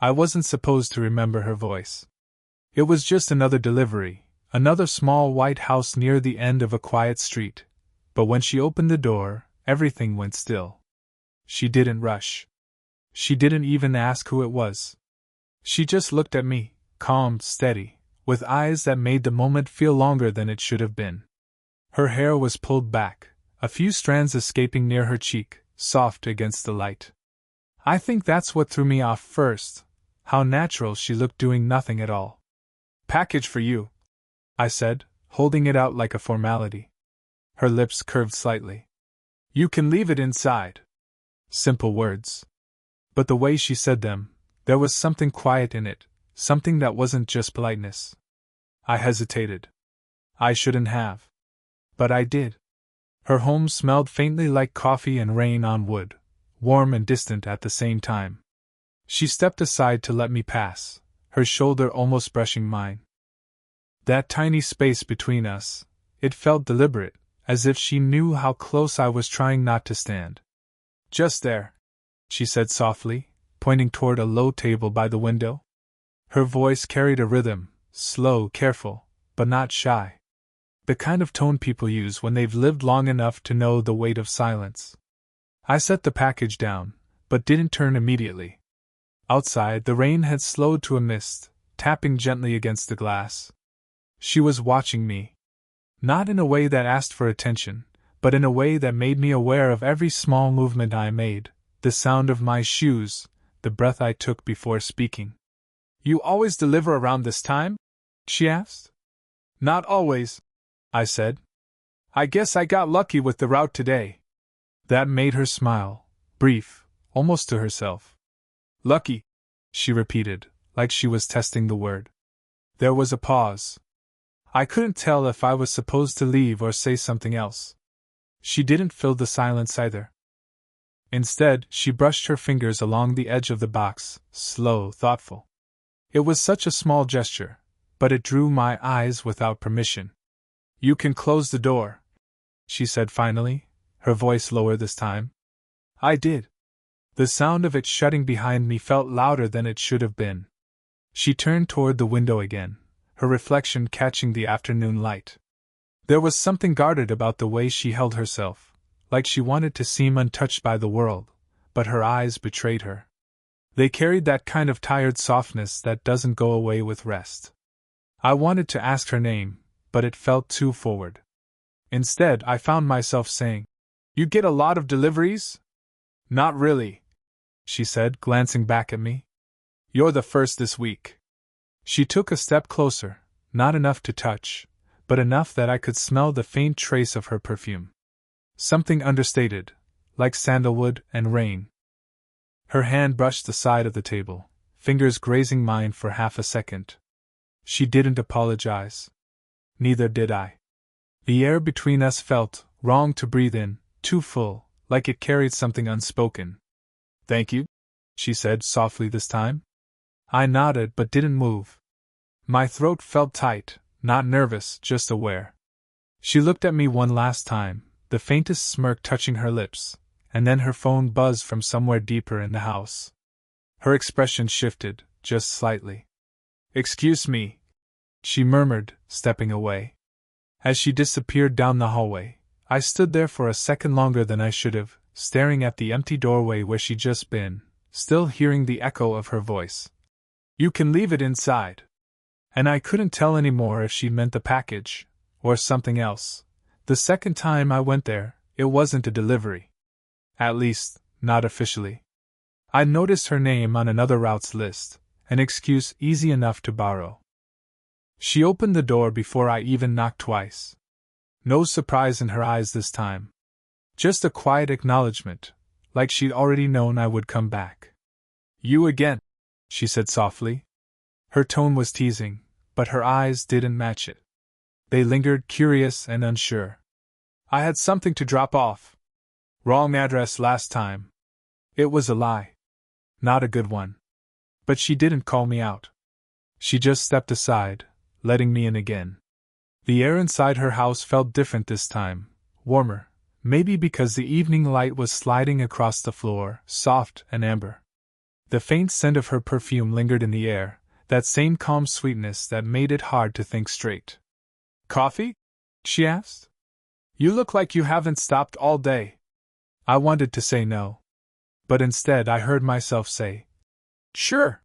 I wasn't supposed to remember her voice. It was just another delivery, another small white house near the end of a quiet street. But when she opened the door, everything went still. She didn't rush. She didn't even ask who it was. She just looked at me, calm, steady, with eyes that made the moment feel longer than it should have been. Her hair was pulled back, a few strands escaping near her cheek, soft against the light. I think that's what threw me off first, how natural she looked doing nothing at all. "Package for you," I said, holding it out like a formality. Her lips curved slightly. "You can leave it inside." Simple words. But the way she said them, there was something quiet in it, something that wasn't just politeness. I hesitated. I shouldn't have. But I did. Her home smelled faintly like coffee and rain on wood, warm and distant at the same time. She stepped aside to let me pass, her shoulder almost brushing mine. That tiny space between us, it felt deliberate, as if she knew how close I was trying not to stand. "Just there," she said softly, pointing toward a low table by the window. Her voice carried a rhythm, slow, careful, but not shy. The kind of tone people use when they've lived long enough to know the weight of silence. I set the package down, but didn't turn immediately. Outside, the rain had slowed to a mist, tapping gently against the glass. She was watching me. Not in a way that asked for attention, but in a way that made me aware of every small movement I made, the sound of my shoes, the breath I took before speaking. "You always deliver around this time?" she asked. "Not always," I said. "I guess I got lucky with the route today." That made her smile, brief, almost to herself. "Lucky," she repeated, like she was testing the word. There was a pause. I couldn't tell if I was supposed to leave or say something else. She didn't fill the silence either. Instead, she brushed her fingers along the edge of the box, slow, thoughtful. It was such a small gesture, but it drew my eyes without permission. "You can close the door," she said finally, her voice lower this time. I did. The sound of it shutting behind me felt louder than it should have been. She turned toward the window again, her reflection catching the afternoon light. There was something guarded about the way she held herself, like she wanted to seem untouched by the world, but her eyes betrayed her. They carried that kind of tired softness that doesn't go away with rest. I wanted to ask her name, but it felt too forward. Instead, I found myself saying, "You get a lot of deliveries?" "Not really," she said, glancing back at me. "You're the first this week." She took a step closer, not enough to touch, but enough that I could smell the faint trace of her perfume. Something understated, like sandalwood and rain. Her hand brushed the side of the table, fingers grazing mine for half a second. She didn't apologize. Neither did I. The air between us felt wrong to breathe in, too full, like it carried something unspoken. "Thank you," she said softly this time. I nodded but didn't move. My throat felt tight, not nervous, just aware. She looked at me one last time, the faintest smirk touching her lips, and then her phone buzzed from somewhere deeper in the house. Her expression shifted, just slightly. "Excuse me," she murmured, stepping away. As she disappeared down the hallway, I stood there for a second longer than I should have, staring at the empty doorway where she'd just been, still hearing the echo of her voice. "You can leave it inside." And I couldn't tell anymore if she meant the package, or something else. The second time I went there, it wasn't a delivery. At least, not officially. I noticed her name on another route's list, an excuse easy enough to borrow. She opened the door before I even knocked twice. No surprise in her eyes this time. Just a quiet acknowledgement, like she'd already known I would come back. "You again," she said softly. Her tone was teasing, but her eyes didn't match it. They lingered, curious and unsure. "I had something to drop off. Wrong address last time." It was a lie. Not a good one. But she didn't call me out. She just stepped aside, letting me in again. The air inside her house felt different this time, warmer, maybe because the evening light was sliding across the floor, soft and amber. The faint scent of her perfume lingered in the air, that same calm sweetness that made it hard to think straight. "Coffee?" she asked. "You look like you haven't stopped all day." I wanted to say no. But instead I heard myself say, "Sure."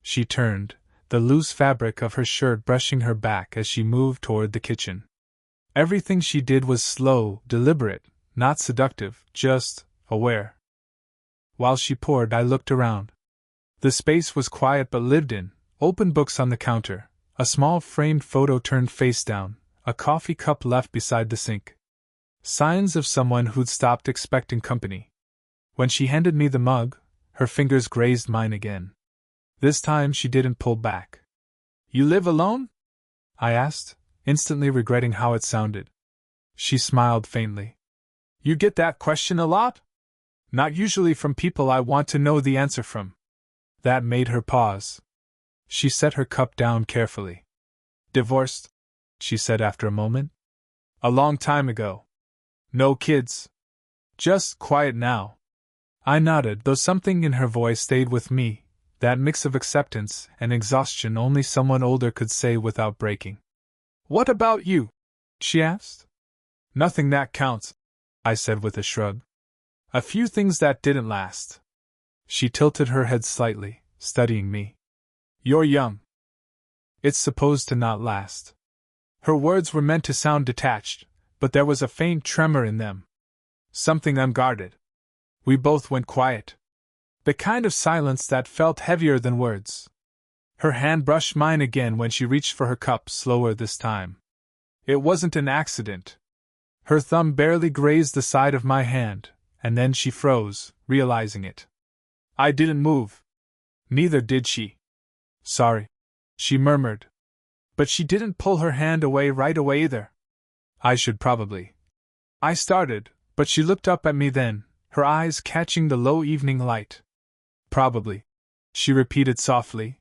She turned, the loose fabric of her shirt brushing her back as she moved toward the kitchen. Everything she did was slow, deliberate, not seductive, just aware. While she poured, I looked around. The space was quiet but lived in, open books on the counter, a small framed photo turned face down, a coffee cup left beside the sink. Signs of someone who'd stopped expecting company. When she handed me the mug, her fingers grazed mine again. This time she didn't pull back. "You live alone?" I asked, instantly regretting how it sounded. She smiled faintly. "You get that question a lot?" "Not usually from people I want to know the answer from." That made her pause. She set her cup down carefully. "Divorced," she said after a moment. "A long time ago. No kids. Just quiet now." I nodded, though something in her voice stayed with me, that mix of acceptance and exhaustion only someone older could say without breaking. "What about you?" she asked. "Nothing that counts," I said with a shrug. "A few things that didn't last." She tilted her head slightly, studying me. "You're young. It's supposed to not last." Her words were meant to sound detached, but there was a faint tremor in them. Something unguarded. We both went quiet. The kind of silence that felt heavier than words. Her hand brushed mine again when she reached for her cup, slower this time. It wasn't an accident. Her thumb barely grazed the side of my hand, and then she froze, realizing it. I didn't move. Neither did she. "Sorry," she murmured. But she didn't pull her hand away right away either. "I should probably." I started, but she looked up at me then, her eyes catching the low evening light. "Probably," she repeated softly.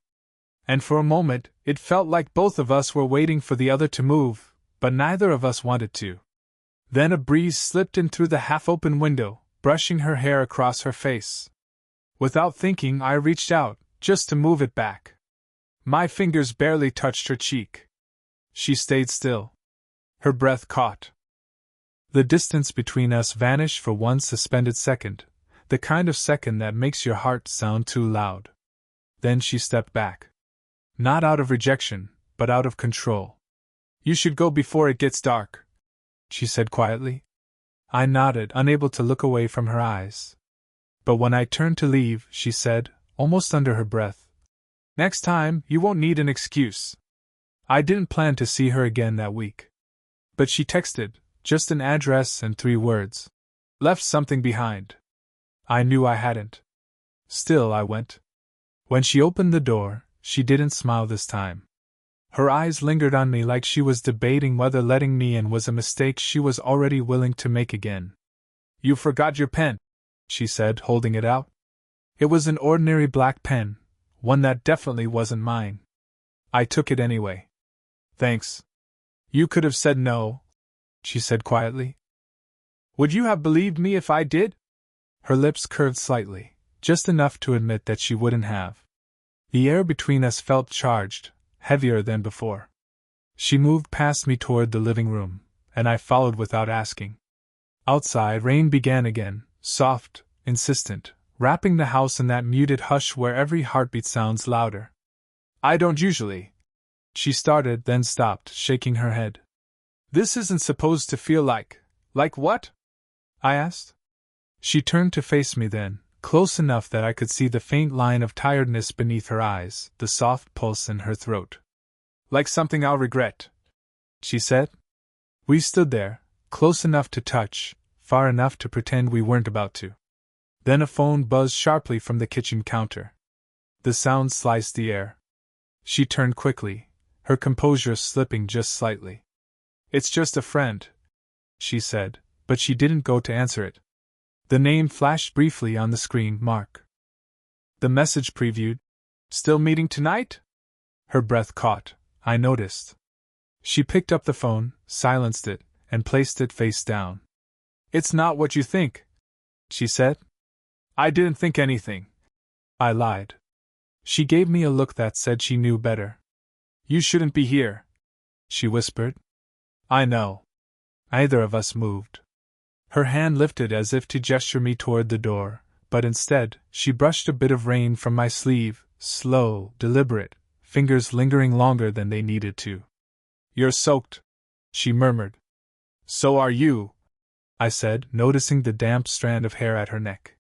And for a moment, it felt like both of us were waiting for the other to move, but neither of us wanted to. Then a breeze slipped in through the half-open window, brushing her hair across her face. Without thinking, I reached out, just to move it back. My fingers barely touched her cheek. She stayed still. Her breath caught. The distance between us vanished for one suspended second, the kind of second that makes your heart sound too loud. Then she stepped back. Not out of rejection, but out of control. "You should go before it gets dark," she said quietly. I nodded, unable to look away from her eyes. But when I turned to leave, she said, almost under her breath, "Next time, you won't need an excuse." I didn't plan to see her again that week. But she texted, just an address and 3 words. "Left something behind." I knew I hadn't. Still, I went. When she opened the door, she didn't smile this time. Her eyes lingered on me like she was debating whether letting me in was a mistake she was already willing to make again. "You forgot your pen," she said, holding it out. It was an ordinary black pen, one that definitely wasn't mine. I took it anyway. "Thanks. You could have said no," she said quietly. "Would you have believed me if I did?" Her lips curved slightly, just enough to admit that she wouldn't have. The air between us felt charged, heavier than before. She moved past me toward the living room, and I followed without asking. Outside, rain began again, soft, insistent, wrapping the house in that muted hush where every heartbeat sounds louder. "I don't usually." She started, then stopped, shaking her head. "This isn't supposed to feel like what?" I asked. She turned to face me then, close enough that I could see the faint line of tiredness beneath her eyes, the soft pulse in her throat. "Like something I'll regret," she said. We stood there, close enough to touch, far enough to pretend we weren't about to. Then a phone buzzed sharply from the kitchen counter. The sound sliced the air. She turned quickly, her composure slipping just slightly. "It's just a friend," she said, but she didn't go to answer it. The name flashed briefly on the screen, Mark. The message previewed, "Still meeting tonight?" Her breath caught, I noticed. She picked up the phone, silenced it, and placed it face down. "It's not what you think," she said. "I didn't think anything. I lied. She gave me a look that said she knew better. You shouldn't be here, she whispered. I know. Neither of us moved. Her hand lifted as if to gesture me toward the door, but instead, she brushed a bit of rain from my sleeve, slow, deliberate, fingers lingering longer than they needed to. You're soaked, she murmured. So are you, I said, noticing the damp strand of hair at her neck.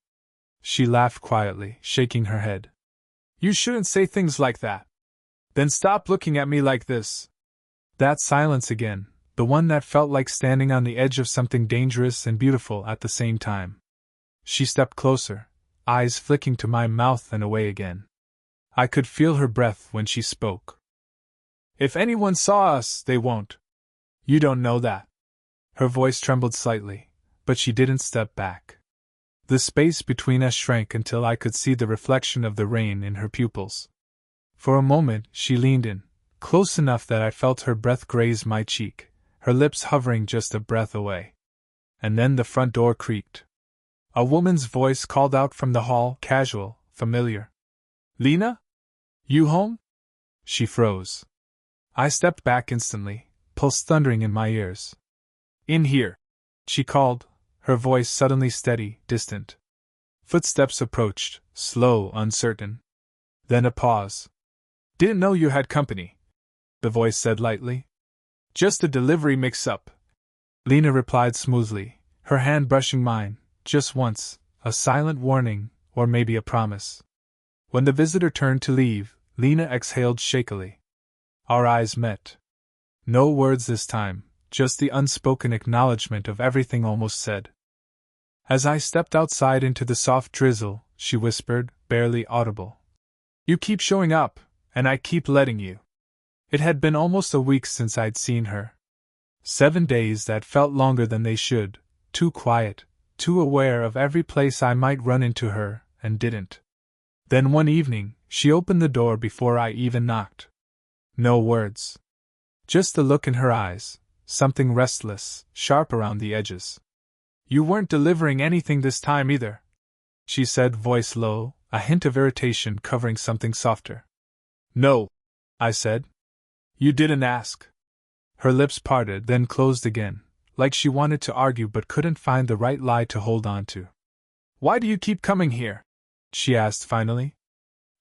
She laughed quietly, shaking her head. You shouldn't say things like that. Then stop looking at me like this. That silence again, the one that felt like standing on the edge of something dangerous and beautiful at the same time. She stepped closer, eyes flicking to my mouth and away again. I could feel her breath when she spoke. If anyone saw us, they won't. You don't know that. Her voice trembled slightly, but she didn't step back. The space between us shrank until I could see the reflection of the rain in her pupils. For a moment, she leaned in, close enough that I felt her breath graze my cheek, her lips hovering just a breath away. And then the front door creaked. A woman's voice called out from the hall, casual, familiar. Lena? You home? She froze. I stepped back instantly, pulse thundering in my ears. In here, she called, her voice suddenly steady, distant. Footsteps approached, slow, uncertain. Then a pause. Didn't know you had company, the voice said lightly. Just a delivery mix-up, Lena replied smoothly, her hand brushing mine, just once, a silent warning, or maybe a promise. When the visitor turned to leave, Lena exhaled shakily. Our eyes met. No words this time, just the unspoken acknowledgement of everything almost said. As I stepped outside into the soft drizzle, she whispered, barely audible. You keep showing up, and I keep letting you. It had been almost a week since I'd seen her. 7 days that felt longer than they should, too quiet, too aware of every place I might run into her, and didn't. Then one evening, she opened the door before I even knocked. No words. Just a look in her eyes, something restless, sharp around the edges. You weren't delivering anything this time either, she said, voice low, a hint of irritation covering something softer. No, I said. You didn't ask. Her lips parted, then closed again, like she wanted to argue but couldn't find the right lie to hold on to. Why do you keep coming here? She asked finally.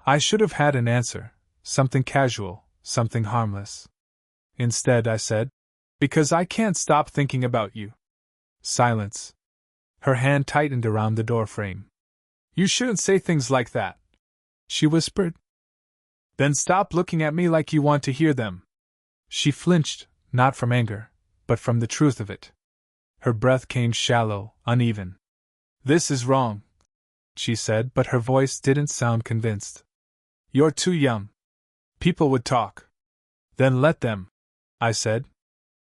I should have had an answer, something casual, something harmless. Instead, I said, because I can't stop thinking about you. Silence. Her hand tightened around the doorframe. You shouldn't say things like that, she whispered. Then stop looking at me like you want to hear them. She flinched, not from anger, but from the truth of it. Her breath came shallow, uneven. This is wrong, she said, but her voice didn't sound convinced. You're too young. People would talk. Then let them, I said.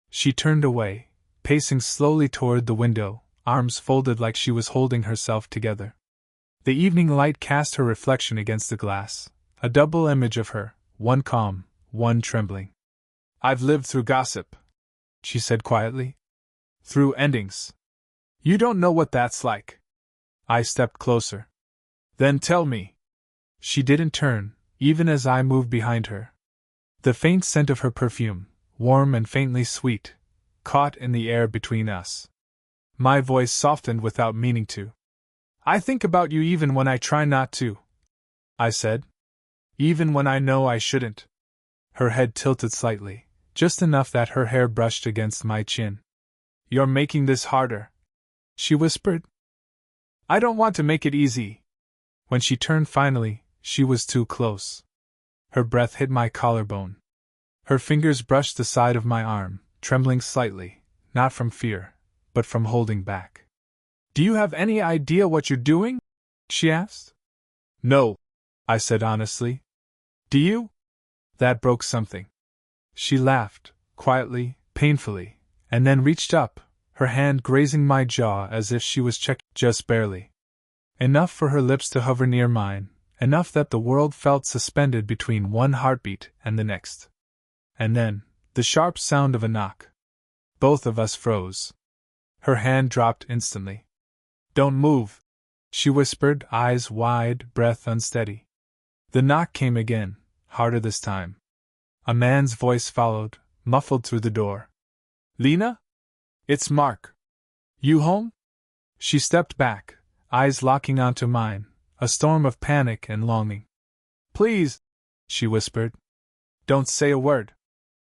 She turned away, pacing slowly toward the window, arms folded like she was holding herself together. The evening light cast her reflection against the glass, a double image of her, one calm, one trembling. I've lived through gossip, she said quietly. Through endings. You don't know what that's like. I stepped closer. Then tell me. She didn't turn, even as I moved behind her. The faint scent of her perfume, warm and faintly sweet, caught in the air between us. My voice softened without meaning to. I think about you even when I try not to, I said. Even when I know I shouldn't. Her head tilted slightly, just enough that her hair brushed against my chin. You're making this harder, she whispered. I don't want to make it easy. When she turned finally, she was too close. Her breath hit my collarbone. Her fingers brushed the side of my arm, trembling slightly, not from fear, but from holding back. Do you have any idea what you're doing? She asked. No, I said honestly. Do you? That broke something. She laughed, quietly, painfully, and then reached up, her hand grazing my jaw as if she was checking, just barely. Enough for her lips to hover near mine, enough that the world felt suspended between one heartbeat and the next. And then, the sharp sound of a knock. Both of us froze. Her hand dropped instantly. Don't move, she whispered, eyes wide, breath unsteady. The knock came again, harder this time. A man's voice followed, muffled through the door. Lena? It's Mark. You home? She stepped back, eyes locking onto mine, a storm of panic and longing. Please, she whispered. Don't say a word.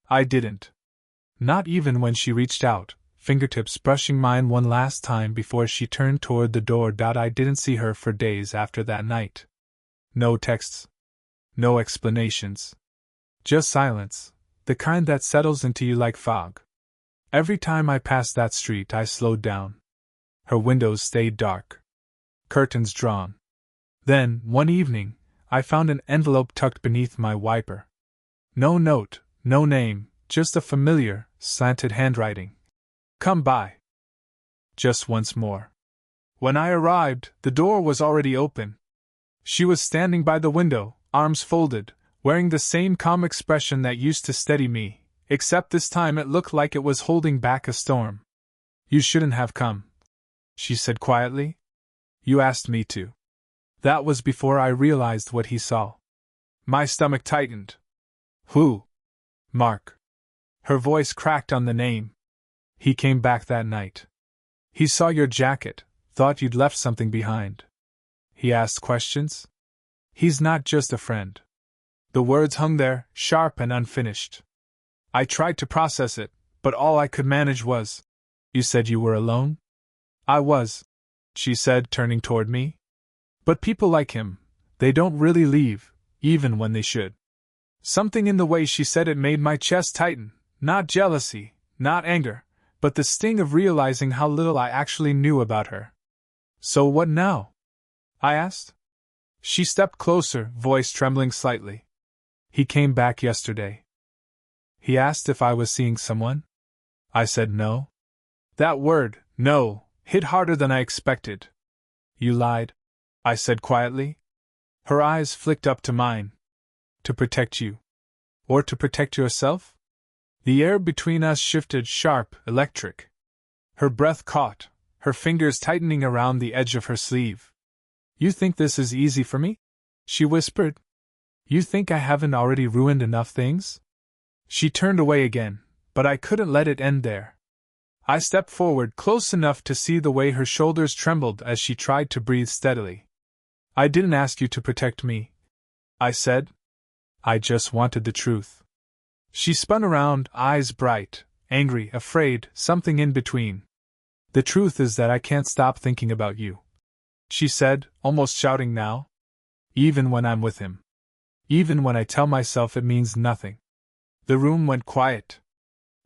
I didn't. Not even when she reached out, fingertips brushing mine one last time before she turned toward the door. I didn't see her for days after that night. No texts. No explanations. Just silence, the kind that settles into you like fog. Every time I passed that street, I slowed down. Her windows stayed dark. Curtains drawn. Then, one evening, I found an envelope tucked beneath my wiper. No note, no name, just a familiar, slanted handwriting. Come by. Just once more. When I arrived, the door was already open. She was standing by the window, arms folded, wearing the same calm expression that used to steady me, except this time it looked like it was holding back a storm. You shouldn't have come, she said quietly. You asked me to. That was before I realized what he saw. My stomach tightened. Who? Mark. Her voice cracked on the name. He came back that night. He saw your jacket, thought you'd left something behind. He asked questions. He's not just a friend. The words hung there, sharp and unfinished. I tried to process it, but all I could manage was, You said you were alone? I was, she said, turning toward me. But people like him, they don't really leave, even when they should. Something in the way she said it made my chest tighten, not jealousy, not anger, but the sting of realizing how little I actually knew about her. So what now? I asked. She stepped closer, voice trembling slightly. He came back yesterday. He asked if I was seeing someone. I said no. That word, no, hit harder than I expected. You lied, I said quietly. Her eyes flicked up to mine. To protect you. Or to protect yourself? The air between us shifted, sharp, electric. Her breath caught, her fingers tightening around the edge of her sleeve. You think this is easy for me? She whispered. You think I haven't already ruined enough things? She turned away again, but I couldn't let it end there. I stepped forward close enough to see the way her shoulders trembled as she tried to breathe steadily. I didn't ask you to protect me, I said. I just wanted the truth. She spun around, eyes bright, angry, afraid, something in between. The truth is that I can't stop thinking about you, she said, almost shouting now. Even when I'm with him. Even when I tell myself it means nothing. The room went quiet.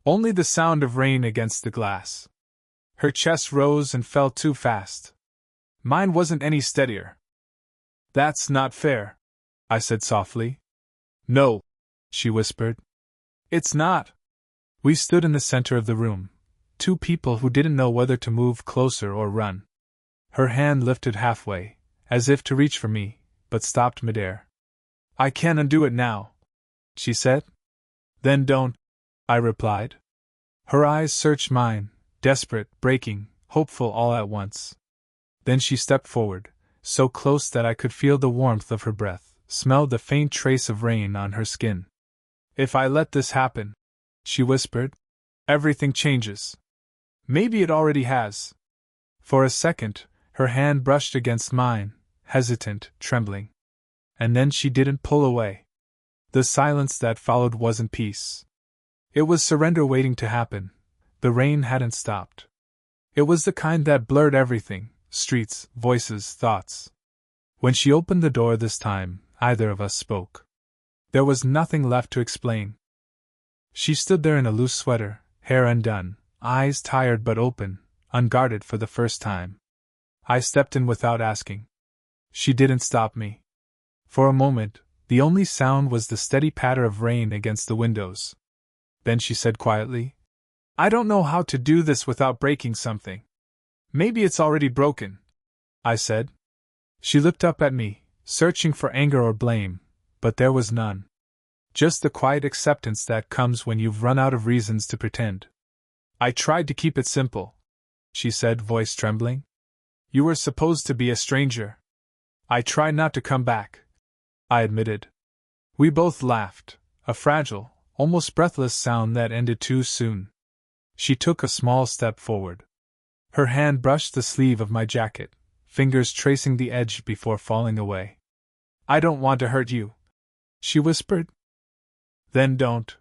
Only the sound of rain against the glass. Her chest rose and fell too fast. Mine wasn't any steadier. That's not fair, I said softly. No, she whispered. It's not. We stood in the center of the room, two people who didn't know whether to move closer or run. Her hand lifted halfway, as if to reach for me, but stopped midair. I can't undo it now, she said. Then don't, I replied. Her eyes searched mine, desperate, breaking, hopeful all at once. Then she stepped forward, so close that I could feel the warmth of her breath, smell the faint trace of rain on her skin. If I let this happen, she whispered, everything changes. Maybe it already has. For a second, her hand brushed against mine, hesitant, trembling. And then she didn't pull away. The silence that followed wasn't peace. It was surrender waiting to happen. The rain hadn't stopped. It was the kind that blurred everything, streets, voices, thoughts. When she opened the door this time, neither of us spoke. There was nothing left to explain. She stood there in a loose sweater, hair undone, eyes tired but open, unguarded for the first time. I stepped in without asking. She didn't stop me. For a moment, the only sound was the steady patter of rain against the windows. Then she said quietly, I don't know how to do this without breaking something. Maybe it's already broken, I said. She looked up at me, searching for anger or blame, but there was none. Just the quiet acceptance that comes when you've run out of reasons to pretend. I tried to keep it simple, she said, voice trembling. You were supposed to be a stranger. I tried not to come back, I admitted. We both laughed, a fragile, almost breathless sound that ended too soon. She took a small step forward. Her hand brushed the sleeve of my jacket, fingers tracing the edge before falling away. I don't want to hurt you, she whispered. Then don't.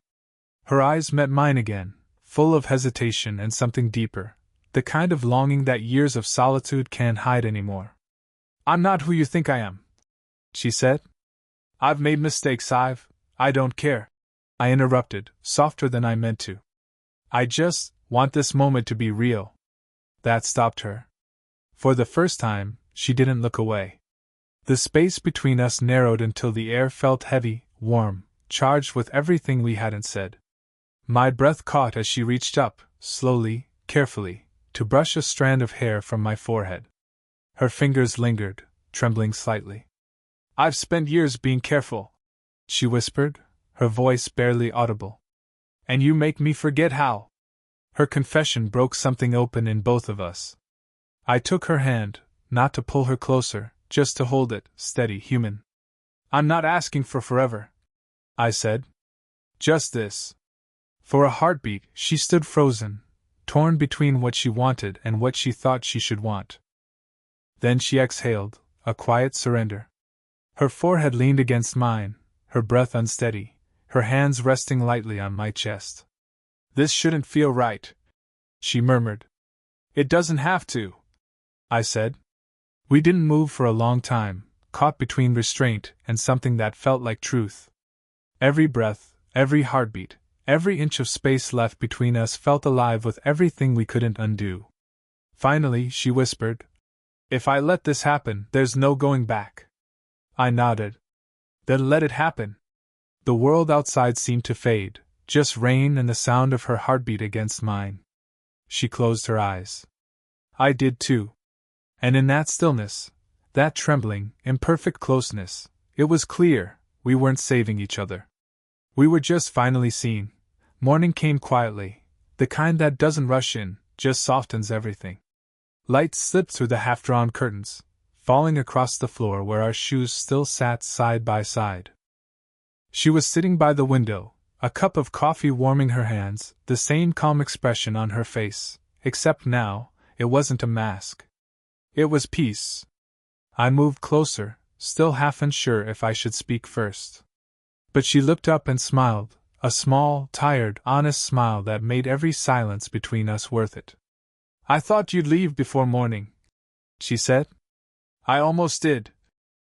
Her eyes met mine again, full of hesitation and something deeper, the kind of longing that years of solitude can't hide anymore. I'm not who you think I am, she said. I've made mistakes. I don't care, I interrupted, softer than I meant to. I just want this moment to be real. That stopped her. For the first time, she didn't look away. The space between us narrowed until the air felt heavy, warm, charged with everything we hadn't said. My breath caught as she reached up, slowly, carefully, to brush a strand of hair from my forehead. Her fingers lingered, trembling slightly. I've spent years being careful, she whispered, her voice barely audible. And you make me forget how. Her confession broke something open in both of us. I took her hand, not to pull her closer, just to hold it, steady, human. I'm not asking for forever, I said. Just this. For a heartbeat, she stood frozen, torn between what she wanted and what she thought she should want. Then she exhaled, a quiet surrender. Her forehead leaned against mine, her breath unsteady, her hands resting lightly on my chest. This shouldn't feel right, she murmured. It doesn't have to, I said. We didn't move for a long time, caught between restraint and something that felt like truth. Every breath, every heartbeat, every inch of space left between us felt alive with everything we couldn't undo. Finally, she whispered, If I let this happen, there's no going back. I nodded. Then let it happen. The world outside seemed to fade, just rain and the sound of her heartbeat against mine. She closed her eyes. I did too. And in that stillness, that trembling, imperfect closeness, it was clear we weren't saving each other. We were just finally seen. Morning came quietly, the kind that doesn't rush in, just softens everything. Light slipped through the half-drawn curtains, falling across the floor where our shoes still sat side by side. She was sitting by the window, a cup of coffee warming her hands, the same calm expression on her face, except now, it wasn't a mask. It was peace. I moved closer, still half unsure if I should speak first. But she looked up and smiled, a small, tired, honest smile that made every silence between us worth it. I thought you'd leave before morning, she said. I almost did,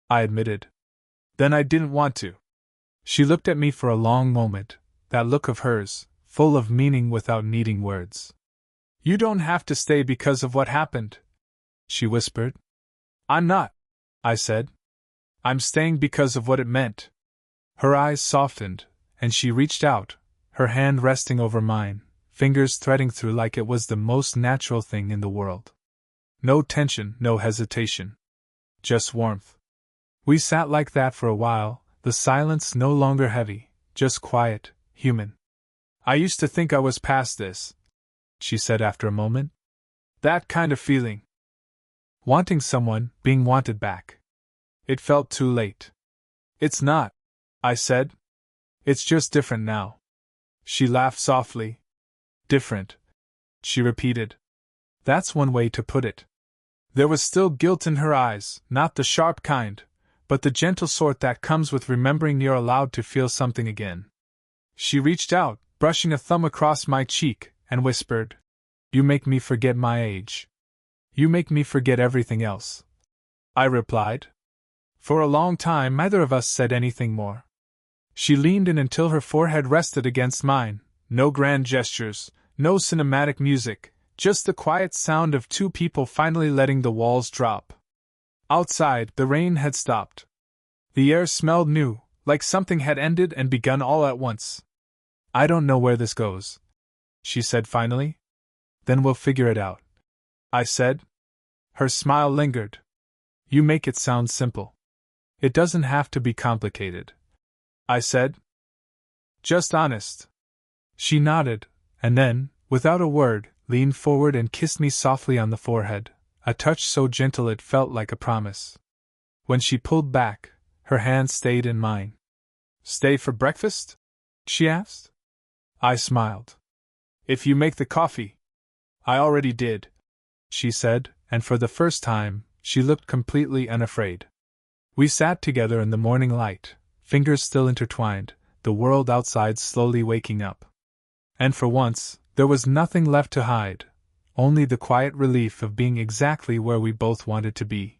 I admitted. Then I didn't want to. She looked at me for a long moment, that look of hers, full of meaning without needing words. You don't have to stay because of what happened, she whispered. I'm not, I said. I'm staying because of what it meant. Her eyes softened, and she reached out, her hand resting over mine, fingers threading through like it was the most natural thing in the world. No tension, no hesitation. Just warmth. We sat like that for a while, the silence no longer heavy, just quiet, human. I used to think I was past this, she said after a moment. That kind of feeling. Wanting someone, being wanted back. It felt too late. It's not, I said. It's just different now. She laughed softly. Different, she repeated. That's one way to put it. There was still guilt in her eyes, not the sharp kind, but the gentle sort that comes with remembering you're allowed to feel something again. She reached out, brushing a thumb across my cheek, and whispered, You make me forget my age. You make me forget everything else. I replied. For a long time neither of us said anything more. She leaned in until her forehead rested against mine, no grand gestures, no cinematic music, just the quiet sound of two people finally letting the walls drop. Outside, the rain had stopped. The air smelled new, like something had ended and begun all at once. I don't know where this goes, she said finally. Then we'll figure it out, I said. Her smile lingered. You make it sound simple. It doesn't have to be complicated, I said. Just honest. She nodded, and then, without a word, leaned forward and kissed me softly on the forehead, a touch so gentle it felt like a promise. When she pulled back, her hand stayed in mine. "Stay for breakfast?" she asked. I smiled. "If you make the coffee." "I already did," she said, and for the first time, she looked completely unafraid. We sat together in the morning light, fingers still intertwined, the world outside slowly waking up. And for once, there was nothing left to hide, only the quiet relief of being exactly where we both wanted to be.